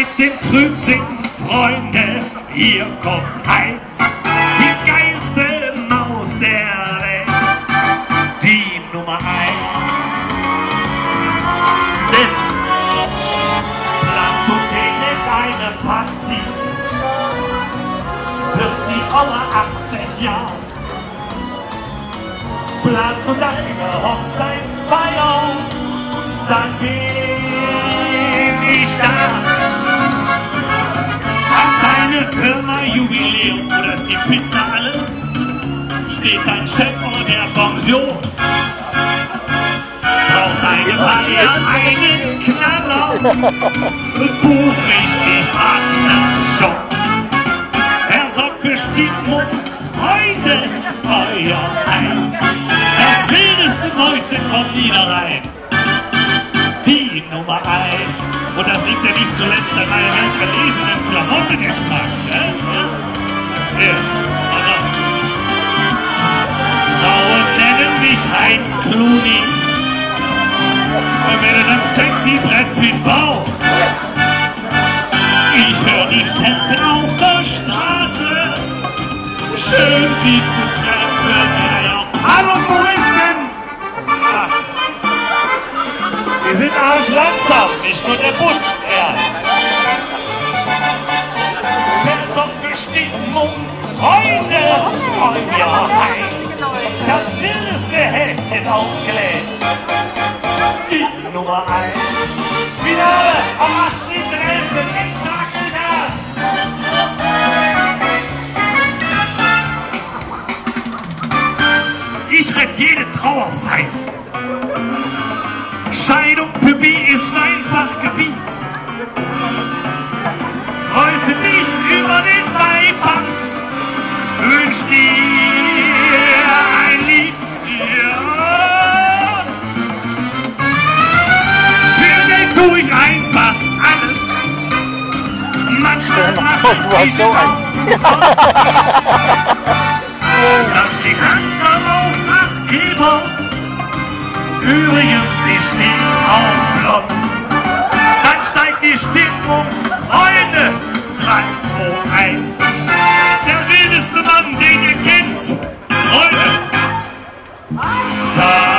mit dem Trübsinn, Freunde, hier kommt Heinz, die geilste Maus der Welt, die Nummer 1. Denn planst du demnächst eine Party, wird die Oma 80 Jahre. Planst du deine Hochzeitsfeier, dann bin ich da. Hat deine Firma Jubiläum oder ist die Pizza alle? Steht dein Chef vor der Pension? Braucht deine Feier einen Knaller? Buch mich nicht anders schon. Er sorgt für Stimmung, Freunde, euer Heinz. Das wildeste Mäuschen vom Niederrhein, die Nummer 1. Und das liegt ja nicht zuletzt an meinem weltverlesenen Klamottengeschmack. Ja. Frauen nennen mich Heinz Clooney und werden am sexy Brett Pitt Bau. Ich höre dich selten auf der Straße, schön sie zu treffen. Ja. Hallo Touristen! Wir sind arschlangsam, nicht nur der Bus. Ja. Wer sorgt für Stimmung, Freunde, euer Heinz. Das wildeste Häschen ausgelegt, die Nummer 1. Finale am 8.11. im Tag. Ich rette jede Trauerfeier. Scheidung, Püppi ist mein Fachgebiet. Freust dich über den Bypass, wünsch dir ein Lied. Ja. Für den tu ich einfach alles. Manchmal macht ich so das liegt ganz am Auftraggeber. Übrigens ist die auch blond. Dann steigt die Stimmung, Freunde, 3, 2, 1. Der wildeste Mann, den ihr kennt, Freunde, da